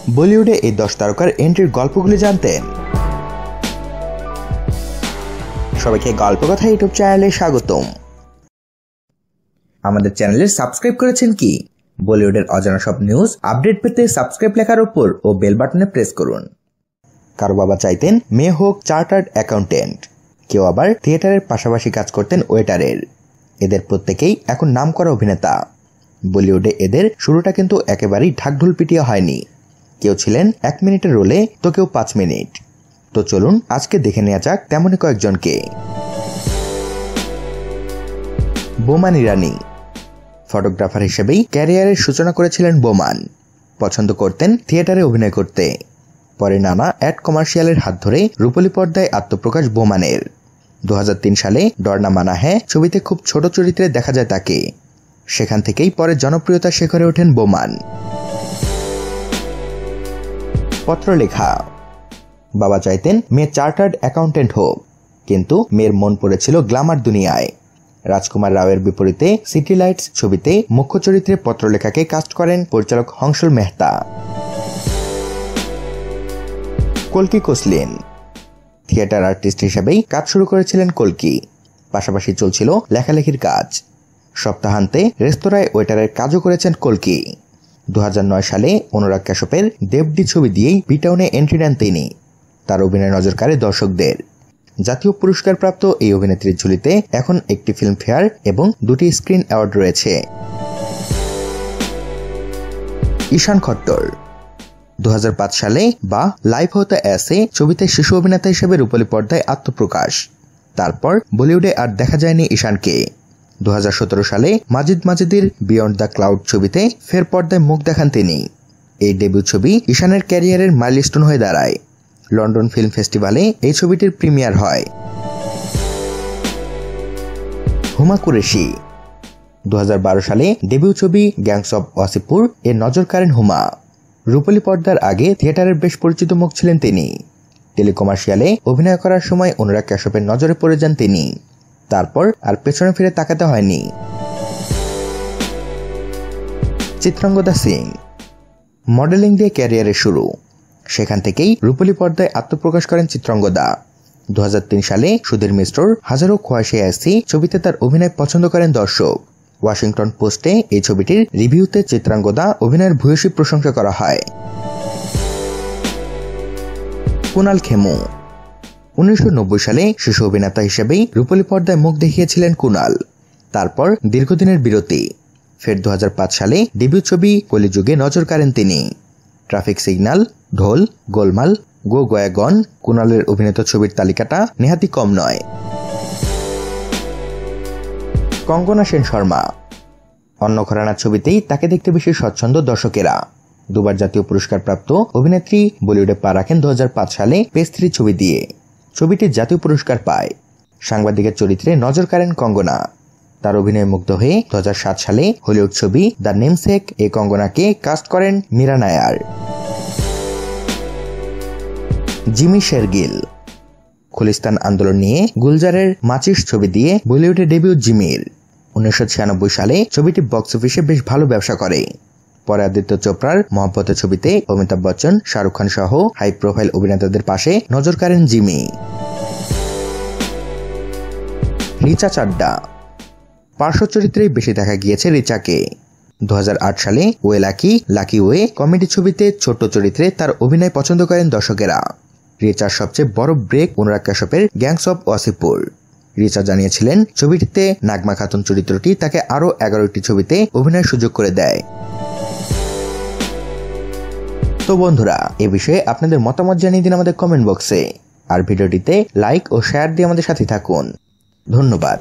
বলিউডে এই 10 তারকার এন্ট্রির গল্পগুলি জানতেন? সবাইকে গল্প কথা ইউটিউব চ্যানেলে স্বাগতম। আমাদের চ্যানেলে সাবস্ক্রাইব করেছেন কি? বলিউডের অজানা সব নিউজ আপডেট পেতে সাবস্ক্রাইব লেখার উপর ও বেল বাটনে প্রেস করুন। কারো বাবা চাইতেন মেয়ে হোক চার্টার্ড অ্যাকাউন্টেন্ট, কেউ আবার থিয়েটারের পাশাপাশি কাজ করতেন ওয়েটারের। এদের প্রত্যেকেই এখন নামকরা অভিনেতা। বলিউডে এদের শুরুটা কিন্তু একেবারেই ঢাকঢোল পিটিয়ে হয়নি। কেউ ছিলেন 1 মিনিটের রোলে, তো কেউ 5 মিনিট। তো চলুন আজকে দেখে নেওয়া যাক তেমনই কয়েকজনকে। বোমান ইরানি ফটোগ্রাফার হিসেবেই ক্যারিয়ারের সূচনা করেছিলেন বোমান। পছন্দ করতেন থিয়েটারে অভিনয় করতে। পরে নানা অ্যাড কমার্শিয়ালের হাত ধরে রূপলী পর্দায় আত্মপ্রকাশ বোমানের। 2003 সালে ডরনা মানা হ্যাঁ ছবিতে খুব ছোট চরিত্রে দেখা যায় তাকে। সেখান থেকেই পরে জনপ্রিয়তার শিখরে ওঠেন বোমান। পত্রলেখা বাবা চাইতেন মেয়ে চার্টার্ড অ্যাকাউন্টেন্ট হোক, কিন্তু মেয়ের মন পড়েছিল গ্ল্যামার দুনিয়ায়। রাজকুমার রাওয়ের বিপরীতে সিটি লাইটস ছবিতে মুখ্য চরিত্রে পত্রলেখাকে কাস্ট করেন পরিচালক হংসল মেহতা। কল্কি কোসলিন থিয়েটার আর্টিস্ট হিসেবেই কাজ শুরু করেছিলেন কল্কি। পাশাপাশি চলছিল লেখালেখির কাজ। সপ্তাহান্তে রেস্তোরাঁয় ওয়েটারের কাজও করেছেন কল্কি। 2009 সালে অনুরাগ কাশ্যপের দেবডি ছবি দিয়েই বিটাউনে এন্ট্রি নেন তিনি। তার অভিনয় নজর কাড়ে দর্শকদের। জাতীয় পুরস্কার প্রাপ্ত এই অভিনেত্রীর ঝুলিতে এখন একটি ফিল্মফেয়ার এবং 2টি স্ক্রিন অ্যাওয়ার্ড রয়েছে। ঈশান খট্টর 2005 সালে বা লাইফ হতে এসে ছবিতে শিশু অভিনেতা হিসেবে রূপলী পর্দায় আত্মপ্রকাশ। তারপর বলিউডে আর দেখা যায়নি ঈশানকে। 2017 সালে মাজিদ মাজিদির বিয়ন্ড দ্য ক্লাউড ছবিতে ফের পর্দায় মুখ দেখান তিনি। এই ডেবিউ ছবি ঈশানের ক্যারিয়ারের মাইলস্টোন হয়ে দাঁড়ায়। লন্ডন ফিল্ম ফেস্টিভ্যালে এই ছবিটির প্রিমিয়ার হয়। হুমা কুরেশি 2012 সালে ডেবিউ ছবি গ্যাংস অব ওয়াসিপুর এর নজর কাড়েন হুমা। রূপলী পর্দার আগে থিয়েটারের বেশ পরিচিত মুখ ছিলেন তিনি। টেলিকমার্শিয়ালে অভিনয় করার সময় অনুরাগ কাশ্যপের নজরে পড়ে যান তিনি। তারপর আর পেছনে ফিরে তাকাতে হয়নি। চিত্রাঙ্গদা সিং মডেলিং দিয়ে ক্যারিয়ারের শুরু। সেখান থেকেই রূপলী পর্দায় আত্মপ্রকাশ করেন চিত্রাঙ্গদা। 2003 সালে সুধীর মিশ্রর হাজারো খোয়াশে আসি ছবিতে তার অভিনয় পছন্দ করেন দর্শক। ওয়াশিংটন পোস্টে এই ছবিটির রিভিউতে চিত্রাঙ্গদা অভিনয়ের ভূয়সী প্রশংসা করা হয়। কুনাল খেমু 1990 সালে শিশু অভিনেতা হিসেবেই রূপলী পর্দায় মুখ দেখিয়েছিলেন কুনাল। তারপর দীর্ঘদিনের বিরতি। ফের 2005 সালে ডেবিউ ছবি কলিযুগে নজর কাড়েন তিনি। ট্রাফিক সিগন্যাল, ঢোল, গোলমাল, গো গয়াগন কুনালের অভিনীত ছবির তালিকাটা নেহাতি কম নয়। কঙ্গনা সেন শর্মা অন্য ঘরানার ছবিতেই তাকে দেখতে বেশি স্বচ্ছন্দ দর্শকেরা। 2বার জাতীয় পুরস্কার প্রাপ্ত অভিনেত্রী বলিউডে পা রাখেন 2005 সালে পেজ 3 ছবি দিয়ে। ছবিটি জাতীয় পুরস্কার পায়। সাংবাদিকের চরিত্রে নজর কাড়েন কঙ্গনা। তার অভিনয়ে মুগ্ধ হয়ে 2007 সালে হলিউড ছবি দ্য নেমসেক এ কঙ্গনাকে কাস্ট করেন মীরা নায়ার। জিমি শেরগিল খুলিস্তান আন্দোলন নিয়ে গুলজারের মাচিস ছবি দিয়ে বলিউডে ডেবিউ জিমির। 1996 সালে ছবিটি বক্স অফিসে বেশ ভালো ব্যবসা করে। পরে আদিত্য চোপড়ার মহব্বতের ছবিতে অমিতাভ বচ্চন, শাহরুখ খান সহ হাই প্রোফাইল অভিনেতাদের পাশে নজর কাড়েন জিমি। রিচা চাড্ডা পার্শ্ব চরিত্রেই বেশি দেখা গিয়েছে রিচাকে। 2008 সালে ওয়ে লাকি ওয়ে কমেডি ছবিতে ছোট্ট চরিত্রে তার অভিনয় পছন্দ করেন দর্শকেরা। রিচার সবচেয়ে বড় ব্রেক অনুরাগ কাশ্যপের গ্যাংস অব ওয়াসিপুর। রিচা জানিয়েছিলেন ছবিটিতে নাগমা খাতুন চরিত্রটি তাকে আরও 11টি ছবিতে অভিনয়ের সুযোগ করে দেয়। তো বন্ধুরা, এ বিষয়ে আপনাদের মতামত জানিয়ে দিন আমাদের কমেন্ট বক্সে। আর ভিডিওটিতে লাইক ও শেয়ার দিয়ে আমাদের সাথে থাকুন। ধন্যবাদ।